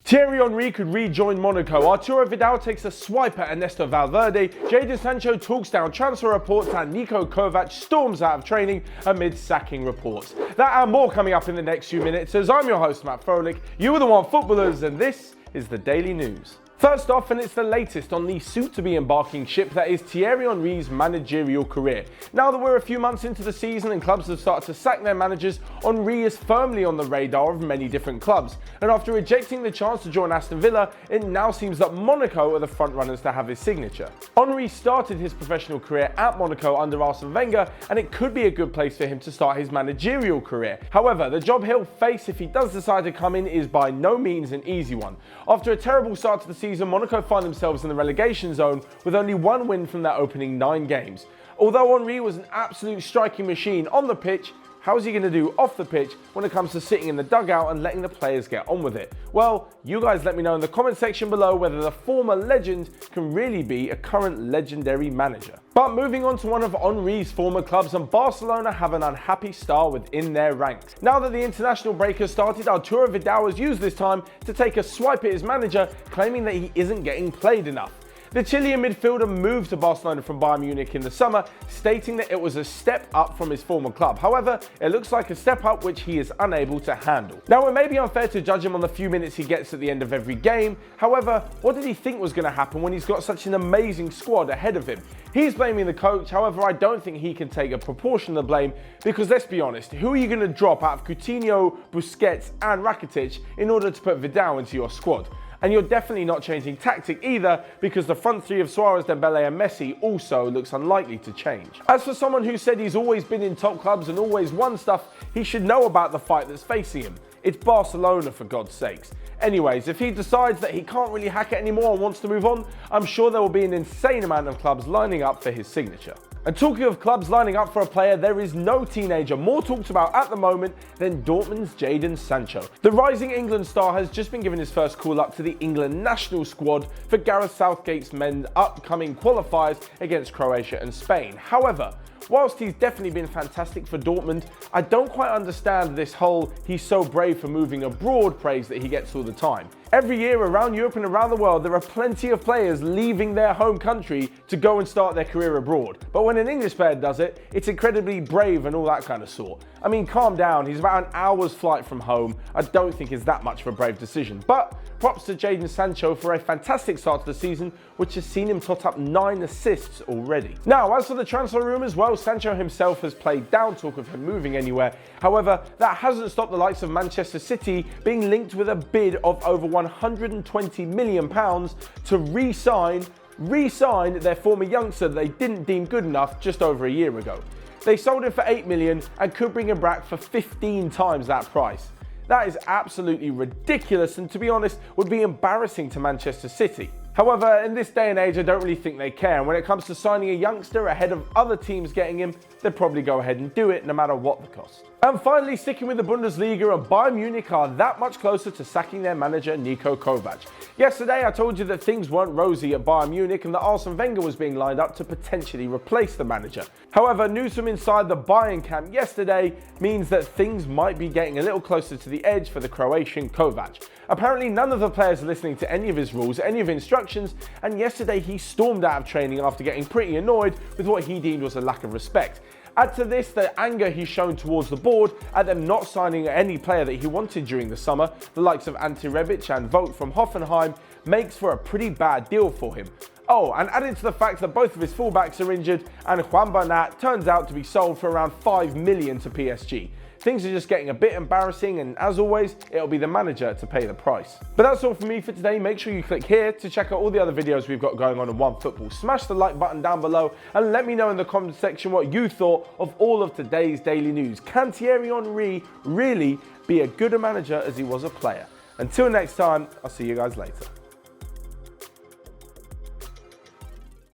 Thierry Henry could rejoin Monaco. Arturo Vidal takes a swipe at Ernesto Valverde. Jadon Sancho talks down transfer reports, and Niko Kovac storms out of training amid sacking reports. That and more coming up in the next few minutes, as I'm your host, Matt Froelich. You are the Onefootballers, and this is the Daily News. First off, and it's the latest on the soon-to-be embarking ship that is Thierry Henry's managerial career. Now that we're a few months into the season and clubs have started to sack their managers, Henry is firmly on the radar of many different clubs. And after rejecting the chance to join Aston Villa, it now seems that Monaco are the front-runners to have his signature. Henry started his professional career at Monaco under Arsene Wenger, and it could be a good place for him to start his managerial career. However, the job he'll face if he does decide to come in is by no means an easy one. After a terrible start to the season, Monaco find themselves in the relegation zone with only one win from their opening 9 games. Although Henry was an absolute striking machine on the pitch, how is he going to do off the pitch when it comes to sitting in the dugout and letting the players get on with it? Well, you guys let me know in the comment section below whether the former legend can really be a current legendary manager. But moving on to one of Henry's former clubs, and Barcelona have an unhappy star within their ranks. Now that the international break has started, Arturo Vidal has used this time to take a swipe at his manager, claiming that he isn't getting played enough. The Chilean midfielder moved to Barcelona from Bayern Munich in the summer, stating that it was a step up from his former club. However, it looks like a step up which he is unable to handle. Now, it may be unfair to judge him on the few minutes he gets at the end of every game. However, what did he think was going to happen when he's got such an amazing squad ahead of him? He's blaming the coach. However, I don't think he can take a proportion of the blame, because let's be honest, who are you going to drop out of Coutinho, Busquets and Rakitic in order to put Vidal into your squad? And you're definitely not changing tactic either, because the front three of Suarez, Dembele and Messi also looks unlikely to change. As for someone who said he's always been in top clubs and always won stuff, he should know about the fight that's facing him. It's Barcelona, for God's sakes. Anyways, if he decides that he can't really hack it anymore and wants to move on, I'm sure there will be an insane amount of clubs lining up for his signature. And talking of clubs lining up for a player, there is no teenager more talked about at the moment than Dortmund's Jadon Sancho. The rising England star has just been given his first call-up to the England national squad for Gareth Southgate's men's upcoming qualifiers against Croatia and Spain. However, whilst he's definitely been fantastic for Dortmund, I don't quite understand this whole "he's so brave for moving abroad" praise that he gets all the time. Every year around Europe and around the world, there are plenty of players leaving their home country to go and start their career abroad. But when an English player does it, it's incredibly brave and all that kind of sort. I mean, calm down, he's about an hour's flight from home. I don't think it's that much of a brave decision. But props to Jadon Sancho for a fantastic start to the season, which has seen him tot up 9 assists already. Now, as for the transfer rumours, well, Sancho himself has played down talk of him moving anywhere. However, that hasn't stopped the likes of Manchester City being linked with a bid of over £120 million to re-sign their former youngster that they didn't deem good enough just over a year ago. They sold him for $8 million and could bring him back for 15 times that price. That is absolutely ridiculous, and to be honest, would be embarrassing to Manchester City. However, in this day and age, I don't really think they care. And when it comes to signing a youngster ahead of other teams getting him, they'd probably go ahead and do it no matter what the cost. And finally, sticking with the Bundesliga, and Bayern Munich are that much closer to sacking their manager, Niko Kovac. Yesterday, I told you that things weren't rosy at Bayern Munich and that Arsene Wenger was being lined up to potentially replace the manager. However, news from inside the Bayern camp yesterday means that things might be getting a little closer to the edge for the Croatian Kovac. Apparently, none of the players are listening to any of his rules, any of his instructions, and yesterday he stormed out of training after getting pretty annoyed with what he deemed was a lack of respect. Add to this the anger he's shown towards the board at them not signing any player that he wanted during the summer, the likes of Ante Rebic and Vogt from Hoffenheim, makes for a pretty bad deal for him. Oh, and added to the fact that both of his fullbacks are injured, and Juan Bernat turns out to be sold for around $5 million to PSG. Things are just getting a bit embarrassing, and as always, it'll be the manager to pay the price. But that's all from me for today. Make sure you click here to check out all the other videos we've got going on in Onefootball. Smash the like button down below and let me know in the comment section what you thought of all of today's daily news. Can Thierry Henry really be a good manager as he was a player? Until next time, I'll see you guys later.